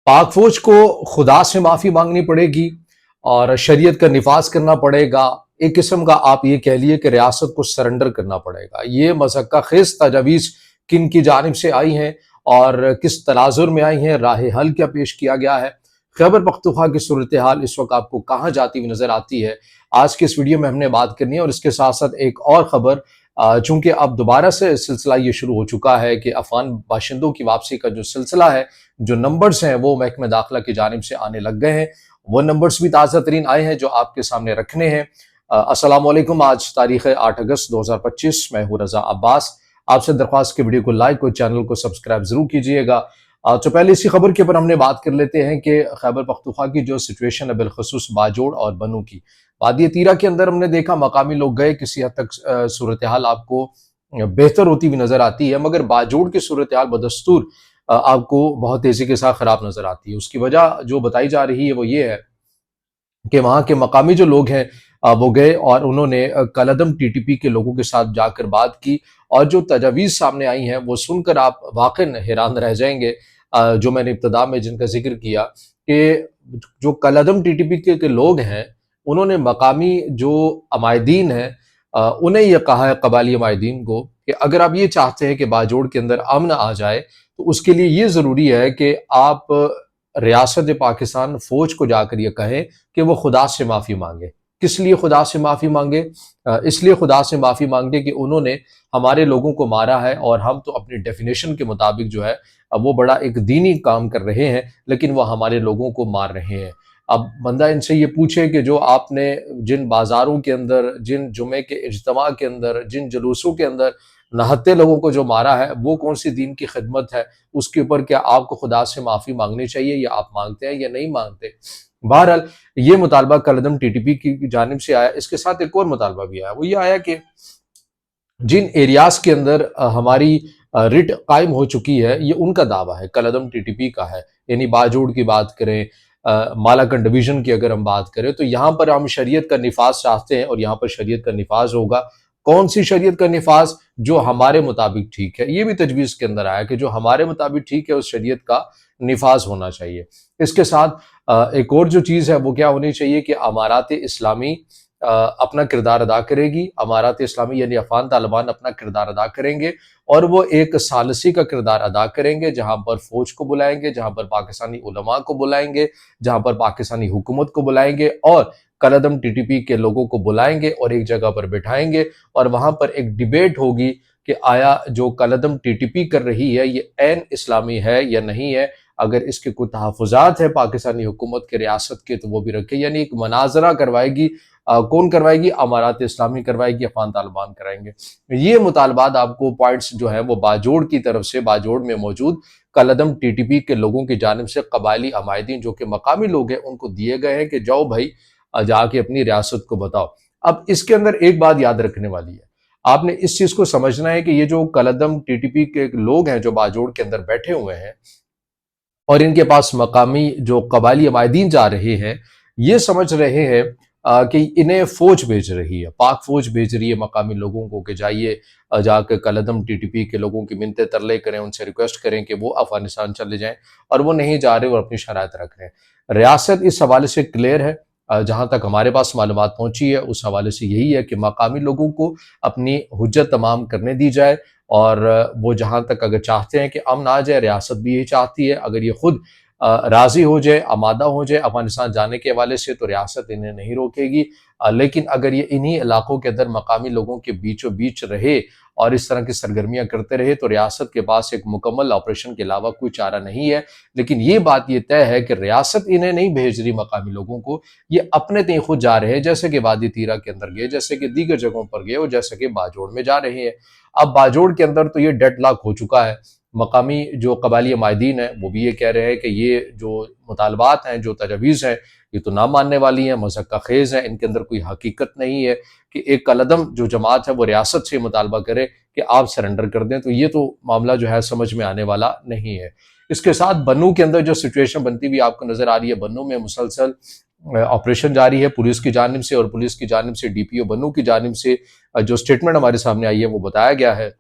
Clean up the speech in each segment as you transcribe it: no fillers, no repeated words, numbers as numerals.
पाक फौज को खुदा से माफी मांगनी पड़ेगी और शरीयत का निफाज करना पड़ेगा। एक किस्म का आप ये कह लिए कि रियासत को सरेंडर करना पड़ेगा। ये मज़क्का खेज तजावीज़ किन की जानिब से आई हैं और किस तनाजुर में आई हैं, राह हल क्या पेश किया गया है, खैबर पख्तूनख्वा की सूरत हाल इस वक्त आपको कहाँ जाती हुई नजर आती है, आज के इस वीडियो में हमने बात करनी है। और इसके साथ साथ एक और खबर, चूंकि अब दोबारा से सिलसिला ये शुरू हो चुका है कि अफगान बाशिंदों की वापसी का जो सिलसिला है, जो नंबर्स हैं वो महकमे दाखिला की जानिब से आने लग गए हैं। वो नंबर्स भी ताज़ा तरीन आए हैं जो आपके सामने रखने हैं। अस्सलाम वालेकुम। आज तारीख है 8 अगस्त 2025। मैं हूँ रजा अब्बास। आपसे दरख्वास्त के वीडियो को लाइक और चैनल को सब्सक्राइब जरूर कीजिएगा। तो पहले इसी खबर के ऊपर हमने बात कर लेते हैं कि खैबर पख्तूनख्वा की जो सिचुएशन है बिलखसूस बाजोड़ और बनू की, वादी तीरा के अंदर हमने देखा मकामी लोग गए, किसी हद तक सूरत हाल आपको बेहतर होती हुई नजर आती है, मगर बाजोड़ की सूरत हाल बदस्तूर आपको बहुत तेजी के साथ खराब नजर आती है। उसकी वजह जो बताई जा रही है वो ये है कि वहाँ के मकामी जो लोग हैं वो गए और उन्होंने कलअदम टीटीपी के लोगों के साथ जाकर बात की, और जो तजावीज़ सामने आई हैं वो सुनकर आप वाकई हैरान रह जाएंगे। जो मैंने इब्तदा में जिनका जिक्र किया कि जो कलअदम टीटीपी के लोग हैं, उन्होंने मकामी जो अमायदीन हैं उन्हें यह कहा है, कबाली अमायदीन को, कि अगर आप ये चाहते हैं कि बाजोड़ के अंदर अमन आ जाए तो उसके लिए ये ज़रूरी है कि आप रियासत पाकिस्तान फौज को जाकर ये कहें कि वो खुदा से माफ़ी मांगे। किस लिए खुदा से माफ़ी मांगे? इसलिए खुदा से माफ़ी मांगे कि उन्होंने हमारे लोगों को मारा है और हम तो अपनी डेफिनेशन के मुताबिक जो है वो बड़ा एक दीनी काम कर रहे हैं, लेकिन वो हमारे लोगों को मार रहे हैं। अब बंदा इनसे ये पूछे कि जो आपने जिन बाज़ारों के अंदर, जिन जुमे के इज्तिमा के अंदर, जिन जुलूसों के अंदर नहत्ते लोगों को जो मारा है, वो कौन सी दीन की खिदमत है? उसके ऊपर क्या आपको खुदा से माफ़ी मांगनी चाहिए, या आप मांगते हैं या नहीं मांगते? बहरहाल ये मुतालबा कलअदम टीटीपी की जानिब से आया। इसके साथ एक और मुतालबा भी आया, वो ये आया कि जिन एरियाज के अंदर हमारी रिट कायम हो चुकी है, ये उनका दावा है, कलअदम टीटीपी का है। यानी बाजोड़ की बात करें, मालाकंड डिवीजन की अगर हम बात करें, तो यहाँ पर हम शरीयत का निफाज चाहते हैं और यहाँ पर शरीयत का निफाज होगा। कौन सी शरीयत का निफाज? जो हमारे मुताबिक ठीक है। ये भी तजवीज़ के अंदर आया कि जो हमारे मुताबिक ठीक है उस शरीयत का निफाज होना चाहिए। इसके साथ एक और जो चीज़ है वो क्या होनी चाहिए कि अमारात इस्लामी अपना किरदार अदा करेगी। अमारात इस्लामी यानी अफगान तालिबान अपना किरदार अदा करेंगे और वो एक सालसी का किरदार अदा करेंगे, जहाँ पर फौज को बुलाएंगे, जहाँ पर पाकिस्तानी उलमा को बुलाएंगे, जहाँ पर पाकिस्तानी हुकूमत को बुलाएंगे और कलअदम टीटीपी के लोगों को बुलाएंगे और एक जगह पर बिठाएंगे, और वहाँ पर एक डिबेट होगी कि आया जो कलअदम टीटीपी कर रही है ये ऐन इस्लामी है या नहीं है। अगर इसके कोई तहफ़्फ़ुज़ात है पाकिस्तानी हुकूमत के, रियासत के, तो वो भी रखे। यानी एक मनाजरा करवाएगी। कौन करवाएगी? अमारात इस्लामी करवाएगी, अफगान तालिबान कराएंगे। ये मुतालबात आपको पॉइंट्स जो है वो बाजोड़ की तरफ से, बाजोड़ में मौजूद कलअदम टीटीपी के लोगों की जानिब से कबायली अमायदीन जो कि मकामी लोग हैं उनको दिए गए हैं कि जाओ भाई जाके अपनी रियासत को बताओ। अब इसके अंदर एक बात याद रखने वाली है, आपने इस चीज को समझना है कि ये जो कलअदम टीटीपी के लोग हैं जो बाजोड़ के अंदर बैठे हुए हैं और इनके पास मकामी जो कबायली अमायदीन जा रहे हैं, ये समझ रहे हैं कि इन्हें फौज भेज रही है, पाक फौज भेज रही है मकामी लोगों को कि जाइए जाकर कलअदम टीटीपी के लोगों की मिन्नतें तरले करें, उनसे रिक्वेस्ट करें कि वो अफगानिस्तान चले जाएं, और वो नहीं जा रहे और अपनी शराइत रख रहे हैं। रियासत इस हवाले से क्लियर है। जहाँ तक हमारे पास मालूमात पहुंची है उस हवाले से यही है कि मकामी लोगों को अपनी हुज्जत तमाम करने दी जाए, और वो जहाँ तक अगर चाहते हैं कि अमन आ जाए, रियासत भी यही चाहती है, अगर ये खुद राजी हो जाए, आमादा हो जाए अफगानिस्तान जाने के हवाले से, तो रियासत इन्हें नहीं रोकेगी। लेकिन अगर ये इन्हीं इलाकों के अंदर मकामी लोगों के बीचों बीच रहे और इस तरह की सरगर्मियां करते रहे, तो रियासत के पास एक मुकम्मल ऑपरेशन के अलावा कोई चारा नहीं है। लेकिन ये बात ये तय है कि रियासत इन्हें नहीं भेज रही मकामी लोगों को, ये अपने तय खुद जा रहे हैं, जैसे कि वादी तीरा के अंदर गए, जैसे कि दीगर जगहों पर गए, और जैसे कि बाजोड़ में जा रहे हैं। अब बाजोड़ के अंदर तो ये डेडलॉक हो चुका है। मकामी जो कबायली माहिदीन हैं वो भी ये कह रहे हैं कि ये जो मुतालबात हैं, जो तजवीज़ हैं, ये तो ना मानने वाली हैं, मज़क्का खेज़ हैं, इनके अंदर कोई हकीकत नहीं है कि एक कलअदम जो जमात है वो रियासत से मुतालबा करे कि आप सरेंडर कर दें, तो ये तो मामला जो है समझ में आने वाला नहीं है। इसके साथ बन्नू के अंदर जो सिचुएशन बनती हुई आपको नज़र आ रही है, बन्नू में मुसलसल ऑपरेशन जारी है पुलिस की जानिब से, और पुलिस की जानिब से डीपीओ बन्नू की जानिब से जो स्टेटमेंट हमारे सामने आई है वो बताया गया है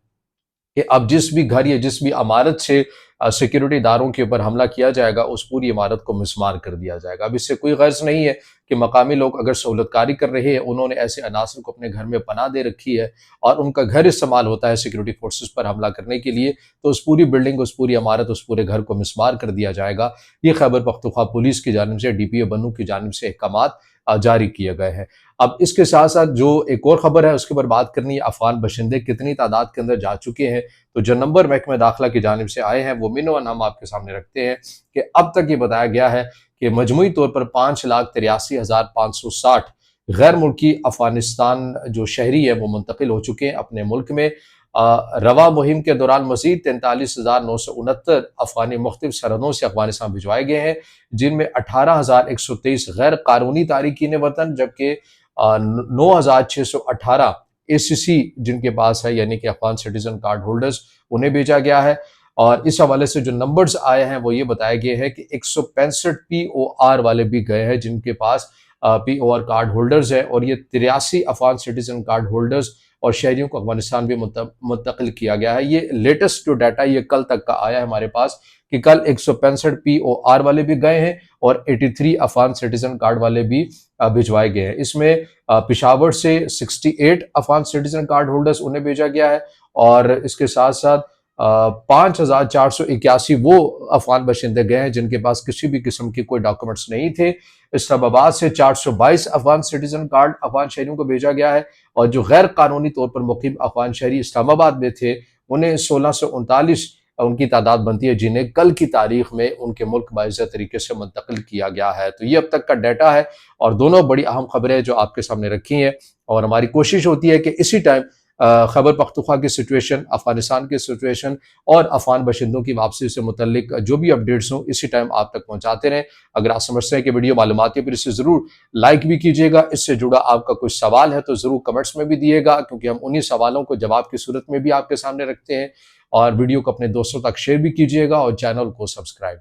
कि अब जिस भी घर या जिस भी इमारत से सिक्योरिटी इदारों के ऊपर हमला किया जाएगा, उस पूरी इमारत को मिसमार कर दिया जाएगा। अब इससे कोई गर्ज नहीं है कि मकामी लोग अगर सहूलतकारी कर रहे हैं, उन्होंने ऐसे अनासर को अपने घर में पनाह दे रखी है और उनका घर इस्तेमाल होता है सिक्योरिटी फोर्सेस पर हमला करने के लिए, तो उस पूरी बिल्डिंग, उस पूरी इमारत, उस पूरे घर को मिसमार कर दिया जाएगा। ये खैबर पख्तूनख्वा पुलिस की जानिब से, DPO बन्नू की जानिब से अहकामात जारी किए गए हैं। अब इसके साथ साथ जो एक और खबर है उसके ऊपर बात करनी है, अफगान बशिंदे कितनी तादाद के अंदर जा चुके हैं। तो जो नंबर महकमा दाखिला की जानिब से आए हैं वो मिनोअन हम आपके सामने रखते हैं कि अब तक ये बताया गया है कि मजमूई तौर पर 5,83,560 गैर मुल्की अफगानिस्तान जो शहरी है वो मुंतकिल हो चुके हैं अपने मुल्क में। रवा मुहिम के दौरान मजीद 43,969 अफगानी मुख्तलिफ सरहदों से अफगानिस्तान भिजवाए गए हैं, जिनमें 18,123 गैर कानूनी तारिकीन वतन, जबकि 9,618 ACC जिनके पास है यानी कि अफगान सिटीजन कार्ड होल्डर्स, उन्हें भेजा गया है। और इस हवाले से जो नंबर्स आए हैं वो ये बताए गए हैं कि 165 POR वाले भी गए हैं जिनके पास POR कार्ड होल्डर्स है, और ये 83 अफगान सिटीजन कार्ड होल्डर्स और शहरियों को अफगानिस्तान भी मुंतकिल किया गया है। ये लेटेस्ट जो डाटा ये कल तक का आया है हमारे पास कि कल 165 POR वाले भी गए हैं और 83 अफगान सिटीजन कार्ड वाले भी भिजवाए गए हैं। इसमें पेशावर से 68 अफगान सिटीजन कार्ड होल्डर्स उन्हें भेजा गया है, और इसके साथ साथ 5,481 वो अफगान बशिंदे गए हैं जिनके पास किसी भी किस्म के कोई डॉक्यूमेंट्स नहीं थे। इस्लामाबाद से 422 अफगान सिटीजन कार्ड अफगान शहरियों को भेजा गया है, और जो गैर कानूनी तौर पर मुकीम अफगान शहरी इस्लामाबाद में थे उन्हें 1639 उनकी तादाद बनती है, जिन्हें कल की तारीख में उनके मुल्क बाइज़्ज़त तरीके से मुंतकिल किया गया है। तो ये अब तक का डाटा है और दोनों बड़ी अहम खबरें जो आपके सामने रखी हैं, और हमारी कोशिश होती है कि इसी टाइम खैबर पख्तूनख्वा की सिचुएशन, अफगानिस्तान की सिचुएशन और अफगान बशिंदों की वापसी से मुतल्लिक जो भी अपडेट्स हों इसी टाइम आप तक पहुंचाते रहें। अगर आप समझते हैं कि वीडियो मालूमाती है फिर इसे ज़रूर लाइक भी कीजिएगा। इससे जुड़ा आपका कोई सवाल है तो ज़रूर कमेंट्स में भी दिएगा, क्योंकि हम उन्हीं सवालों को जवाब की सूरत में भी आपके सामने रखते हैं। और वीडियो को अपने दोस्तों तक शेयर भी कीजिएगा और चैनल को सब्सक्राइब